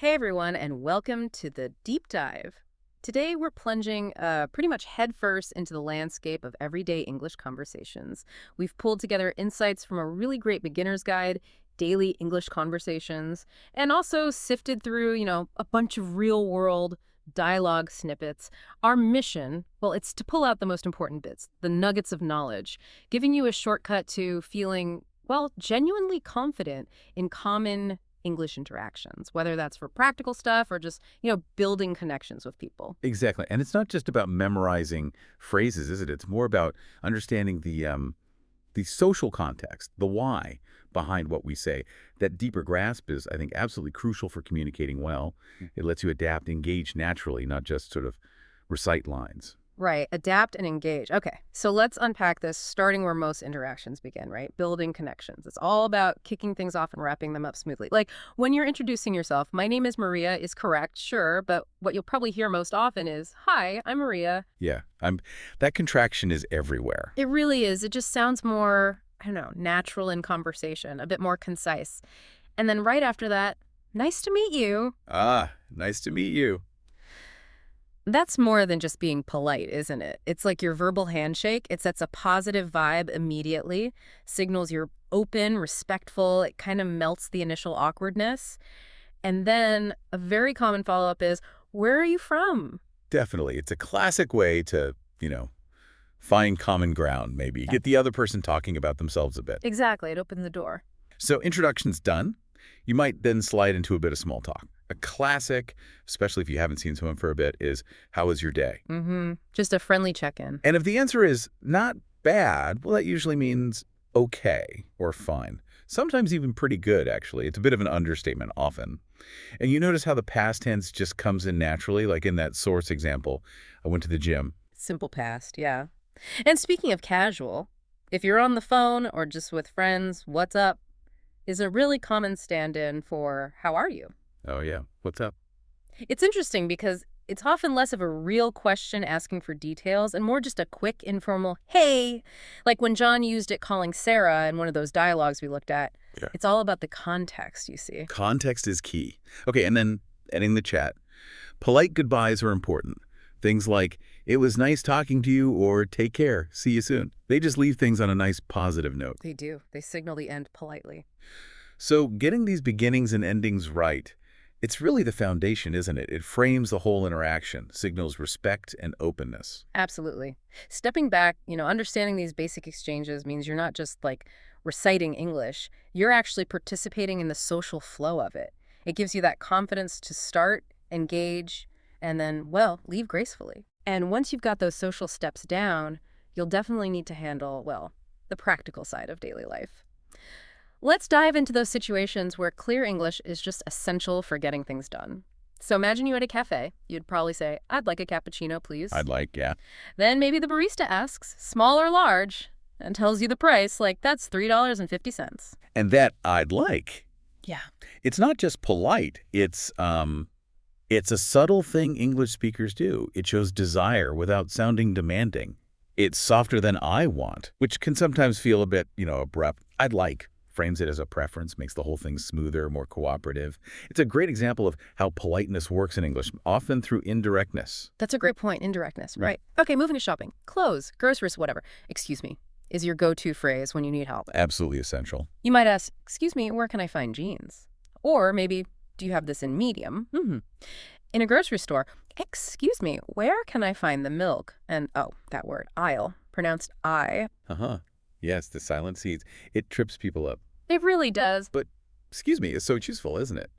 Hey everyone, and welcome to the Deep Dive. Today we're plunging pretty much headfirst into the landscape of everyday English conversations. We've pulled together insights from a really great beginner's guide, daily English conversations, and also sifted through, a bunch of real-world dialogue snippets. Our mission, well, it's to pull out the most important bits, the nuggets of knowledge, giving you a shortcut to feeling, well, genuinely confident in common English interactions, whether that's for practical stuff or just, building connections with people. Exactly. And it's not just about memorizing phrases, is it? It's more about understanding the social context, the why behind what we say. That deeper grasp is, I think, absolutely crucial for communicating well. It lets you adapt, engage naturally, not just sort of recite lines. Right, adapt and engage. Okay, so let's unpack this starting where most interactions begin, right? Building connections. It's all about kicking things off and wrapping them up smoothly. Like when you're introducing yourself, my name is Maria is correct, sure, but what you'll probably hear most often is, hi, I'm Maria. Yeah, that contraction is everywhere. It really is. It just sounds more, I don't know, natural in conversation, a bit more concise. And then right after that, nice to meet you. Ah, nice to meet you. That's more than just being polite, isn't it? It's like your verbal handshake. It sets a positive vibe immediately, signals you're open, respectful. It kind of melts the initial awkwardness. And then a very common follow-up is, where are you from? Definitely. It's a classic way to, find common ground, maybe. Yeah. Get the other person talking about themselves a bit. Exactly. It opens the door. So introduction's done. You might then slide into a bit of small talk. A classic, especially if you haven't seen someone for a bit, is, how was your day? Just a friendly check-in. And if the answer is not bad, well, that usually means okay or fine. Sometimes even pretty good, actually. It's a bit of an understatement often. And you notice how the past tense just comes in naturally, like in that source example. I went to the gym. Simple past, yeah. And speaking of casual, if you're on the phone or just with friends, what's up is a really common stand-in for how are you? Oh, yeah. What's up? It's interesting because it's often less of a real question asking for details and more just a quick, informal, hey, like when John used it calling Sarah in one of those dialogues we looked at. Yeah. It's all about the context, you see. Context is key. Okay, and then ending the chat. Polite goodbyes are important. Things like, it was nice talking to you, or take care, see you soon. They just leave things on a nice positive note. They do. They signal the end politely. So getting these beginnings and endings right, it's really the foundation, isn't it? It frames the whole interaction, signals respect and openness. Absolutely. Stepping back, understanding these basic exchanges means you're not just like reciting English, you're actually participating in the social flow of it. It gives you that confidence to start, engage, and then, well, leave gracefully. And once you've got those social steps down, you'll definitely need to handle, well, the practical side of daily life. Let's dive into those situations where clear English is just essential for getting things done. So imagine you at a cafe. You'd probably say, I'd like a cappuccino, please. Yeah. Then maybe the barista asks, small or large, and tells you the price, like that's $3.50. And that I'd like. Yeah. It's not just polite. It's a subtle thing English speakers do. It shows desire without sounding demanding. It's softer than I want, which can sometimes feel a bit, abrupt. I'd like frames it as a preference, makes the whole thing smoother, more cooperative. It's a great example of how politeness works in English, often through indirectness. That's a great point, indirectness, right? Okay, moving to shopping. Clothes, groceries, whatever. Excuse me, is your go-to phrase when you need help. Absolutely essential. You might ask, excuse me, where can I find jeans? Or maybe, do you have this in medium? In a grocery store, excuse me, where can I find the milk? And, oh, that word, aisle, pronounced I. Yes, the silent C's. It trips people up. It really does. But, excuse me, is so useful, isn't it?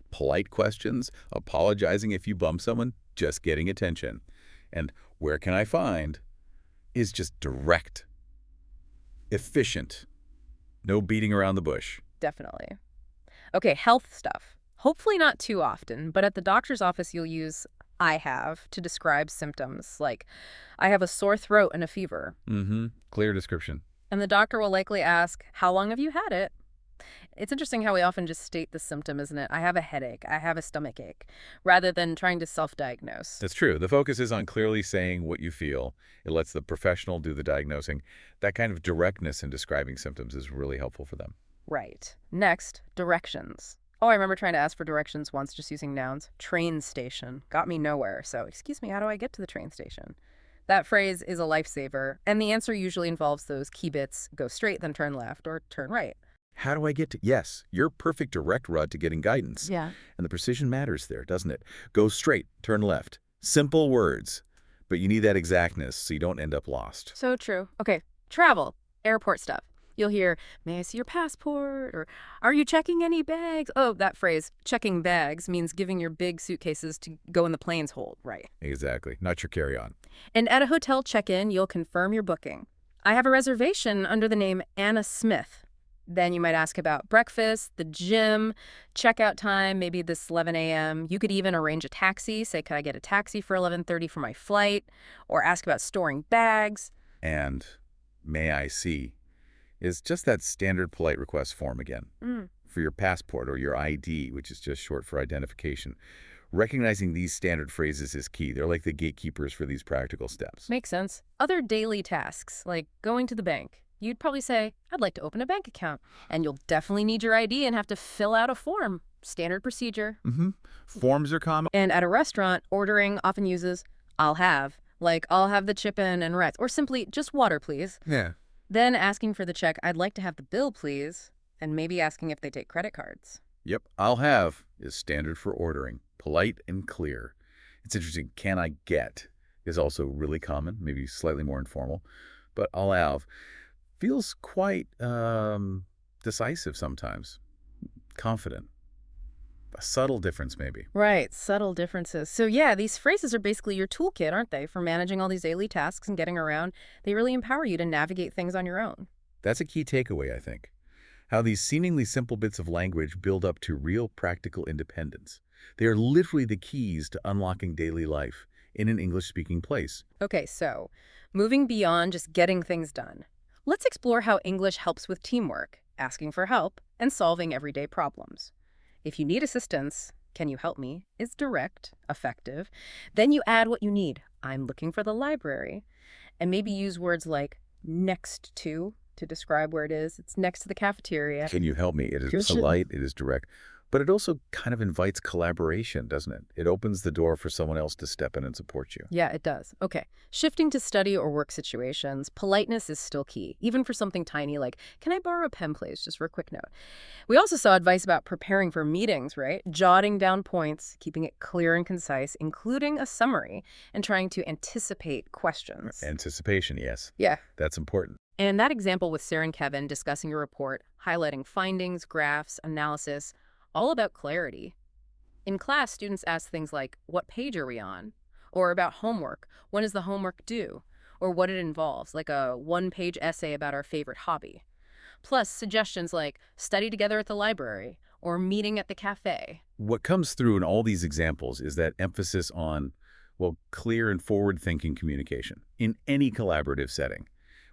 Polite questions, apologizing if you bump someone, just getting attention. And where can I find is just direct, efficient, no beating around the bush. Definitely. Okay, health stuff. Hopefully not too often, but at the doctor's office you'll use I have to describe symptoms like I have a sore throat and a fever. Clear description. And the doctor will likely ask, how long have you had it? It's interesting how we often just state the symptom, isn't it? I have a headache, I have a stomach ache, rather than trying to self-diagnose. That's true. The focus is on clearly saying what you feel. It lets the professional do the diagnosing. That kind of directness in describing symptoms is really helpful for them. Right. Next, directions. Oh, I remember trying to ask for directions once just using nouns. Train station. Got me nowhere. So, excuse me, how do I get to the train station? That phrase is a lifesaver, and the answer usually involves those key bits: go straight, then turn left, or turn right. How do I get to... Yes, your perfect direct route to getting guidance. Yeah. And the precision matters there, doesn't it? Go straight, turn left. Simple words. But you need that exactness so you don't end up lost. So true. Okay, travel, airport stuff. You'll hear, may I see your passport? Or, are you checking any bags? Oh, that phrase, checking bags, means giving your big suitcases to go in the plane's hold, right? Exactly. Not your carry-on. And at a hotel check-in, you'll confirm your booking. I have a reservation under the name Anna Smith. Then you might ask about breakfast, the gym, checkout time, maybe this 11 a.m. You could even arrange a taxi, say, could I get a taxi for 11:30 for my flight? Or ask about storing bags. And may I see is just that standard polite request form again. Mm. For your passport or your ID, which is just short for identification. Recognizing these standard phrases is key. They're like the gatekeepers for these practical steps. Makes sense. Other daily tasks, like going to the bank. You'd probably say, I'd like to open a bank account. And you'll definitely need your ID and have to fill out a form. Standard procedure. Forms are common. And at a restaurant, ordering often uses, I'll have. Like, I'll have the chicken and rice. Or simply, just water, please. Yeah. Then asking for the check, I'd like to have the bill, please. And maybe asking if they take credit cards. Yep. I'll have is standard for ordering. Polite and clear. It's interesting. Can I get is also really common, maybe slightly more informal. But I'll have feels quite decisive sometimes. Confident. A subtle difference, maybe. Right, subtle differences. So yeah, these phrases are basically your toolkit, aren't they, for managing all these daily tasks and getting around. They really empower you to navigate things on your own. That's a key takeaway, I think. How these seemingly simple bits of language build up to real practical independence. They are literally the keys to unlocking daily life in an English-speaking place. Okay, so moving beyond just getting things done, let's explore how English helps with teamwork, asking for help, and solving everyday problems. If you need assistance, can you help me, is direct, effective. Then you add what you need. I'm looking for the library. And maybe use words like next to describe where it is. It's next to the cafeteria. Can you help me? It is Here's- polite, it is direct. But it also kind of invites collaboration, doesn't it? It opens the door for someone else to step in and support you. Yeah, it does. Okay. Shifting to study or work situations, politeness is still key, even for something tiny like, can I borrow a pen, please? Just for a quick note. We also saw advice about preparing for meetings, right? Jotting down points, keeping it clear and concise, including a summary, and trying to anticipate questions. Anticipation, yes. Yeah. That's important. And that example with Sarah and Kevin discussing a report, highlighting findings, graphs, analysis, all about clarity. In class, students ask things like, what page are we on? Or about homework, when is the homework due? Or what it involves, like a one-page essay about our favorite hobby. Plus, suggestions like, study together at the library, or meeting at the cafe. What comes through in all these examples is that emphasis on, well, clear and forward-thinking communication in any collaborative setting.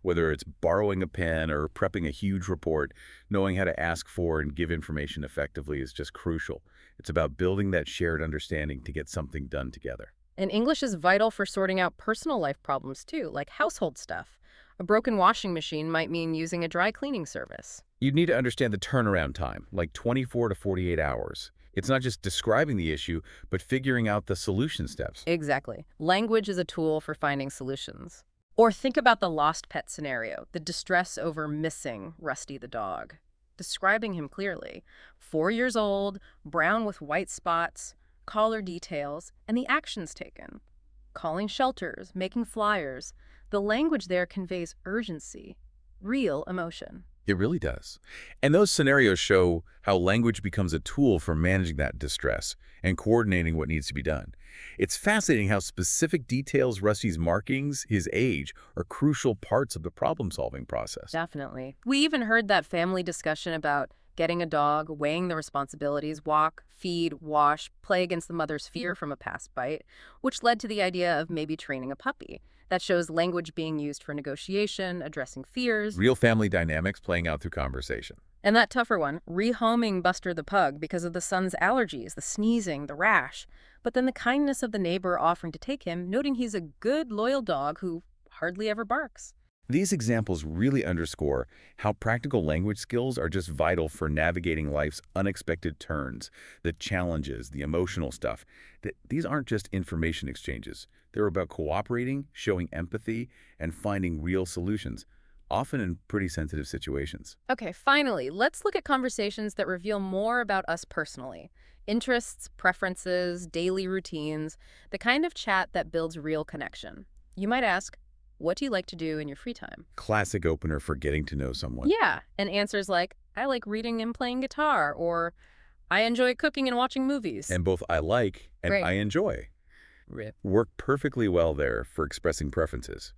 Whether it's borrowing a pen or prepping a huge report, knowing how to ask for and give information effectively is just crucial. It's about building that shared understanding to get something done together. And English is vital for sorting out personal life problems too, like household stuff. A broken washing machine might mean using a dry cleaning service. You need to understand the turnaround time, like 24 to 48 hours. It's not just describing the issue, but figuring out the solution steps. Exactly. Language is a tool for finding solutions. Or think about the lost pet scenario, the distress over missing Rusty the dog. Describing him clearly. 4 years old, brown with white spots, collar details, and the actions taken. Calling shelters, making flyers. The language there conveys urgency, real emotion. It really does. And those scenarios show how language becomes a tool for managing that distress and coordinating what needs to be done. It's fascinating how specific details, Rusty's markings, his age, are crucial parts of the problem-solving process. Definitely. We even heard that family discussion about getting a dog, weighing the responsibilities, walk, feed, wash, play against the mother's fear from a past bite, which led to the idea of maybe training a puppy. That shows language being used for negotiation, addressing fears. Real family dynamics playing out through conversation. And that tougher one, rehoming Buster the pug because of the son's allergies, the sneezing, the rash. But then the kindness of the neighbor offering to take him, noting he's a good, loyal dog who hardly ever barks. These examples really underscore how practical language skills are just vital for navigating life's unexpected turns, the challenges, the emotional stuff. These aren't just information exchanges. They're about cooperating, showing empathy, and finding real solutions, often in pretty sensitive situations. Okay, finally, let's look at conversations that reveal more about us personally. Interests, preferences, daily routines, the kind of chat that builds real connection. You might ask, what do you like to do in your free time? Classic opener for getting to know someone. Yeah, and answers like, I like reading and playing guitar, or I enjoy cooking and watching movies. And both I like and Great. I enjoy Rip. work perfectly well there for expressing preferences.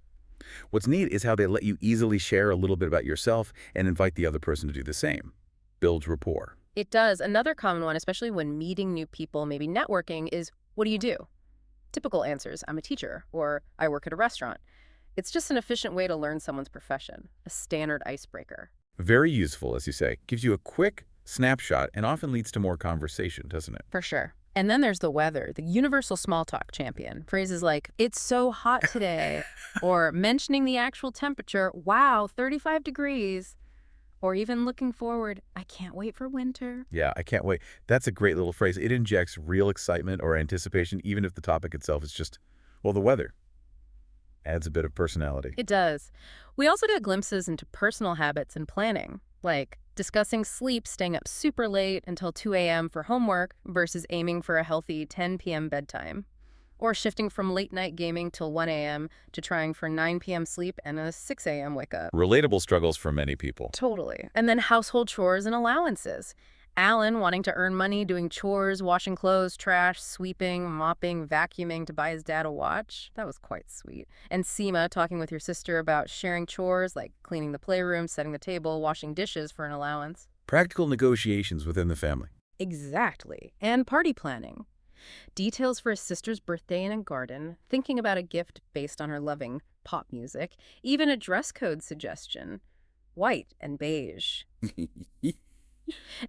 What's neat is how they let you easily share a little bit about yourself and invite the other person to do the same. Builds rapport. It does. Another common one, especially when meeting new people, maybe networking, is what do you do? Typical answers, I'm a teacher, or I work at a restaurant. It's just an efficient way to learn someone's profession, a standard icebreaker. Very useful, as you say. Gives you a quick snapshot and often leads to more conversation, doesn't it? For sure. And then there's the weather, the universal small talk champion. Phrases like, it's so hot today, or mentioning the actual temperature, wow, 35 degrees, or even looking forward, I can't wait for winter. Yeah, I can't wait. That's a great little phrase. It injects real excitement or anticipation, even if the topic itself is just, well, the weather. Adds a bit of personality. It does. We also get glimpses into personal habits and planning, like discussing sleep, staying up super late until 2 a.m. for homework versus aiming for a healthy 10 p.m. bedtime, or shifting from late night gaming till 1 a.m. to trying for 9 p.m. sleep and a 6 a.m. wake up. Relatable struggles for many people. Totally. And then household chores and allowances. Alan wanting to earn money doing chores, washing clothes, trash, sweeping, mopping, vacuuming to buy his dad a watch. That was quite sweet. And Seema talking with your sister about sharing chores like cleaning the playroom, setting the table, washing dishes for an allowance. Practical negotiations within the family. Exactly. And party planning. Details for his sister's birthday in a garden, thinking about a gift based on her loving pop music, even a dress code suggestion. White and beige.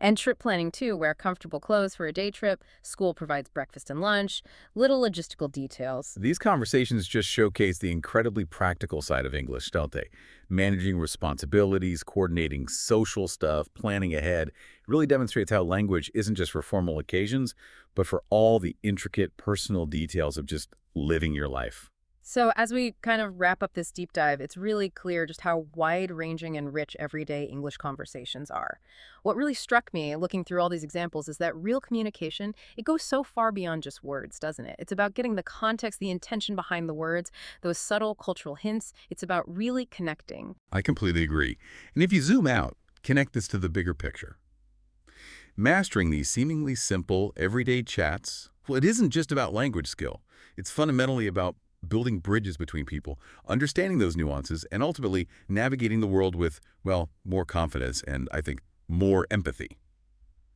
And trip planning, too, wear comfortable clothes for a day trip, school provides breakfast and lunch, little logistical details. These conversations just showcase the incredibly practical side of English, don't they? Managing responsibilities, coordinating social stuff, planning ahead. It really demonstrates how language isn't just for formal occasions, but for all the intricate personal details of just living your life. So as we kind of wrap up this deep dive, it's really clear just how wide-ranging and rich everyday English conversations are. What really struck me looking through all these examples is that real communication, it goes so far beyond just words, doesn't it? It's about getting the context, the intention behind the words, those subtle cultural hints. It's about really connecting. I completely agree. And if you zoom out, connect this to the bigger picture. Mastering these seemingly simple, everyday chats, well, it isn't just about language skill. It's fundamentally about building bridges between people, understanding those nuances, and ultimately navigating the world with, well, more confidence and, I think, more empathy.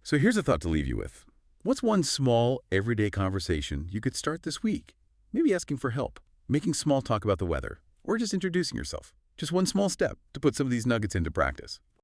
So here's a thought to leave you with. What's one small, everyday conversation you could start this week? Maybe asking for help, making small talk about the weather, or just introducing yourself. Just one small step to put some of these nuggets into practice.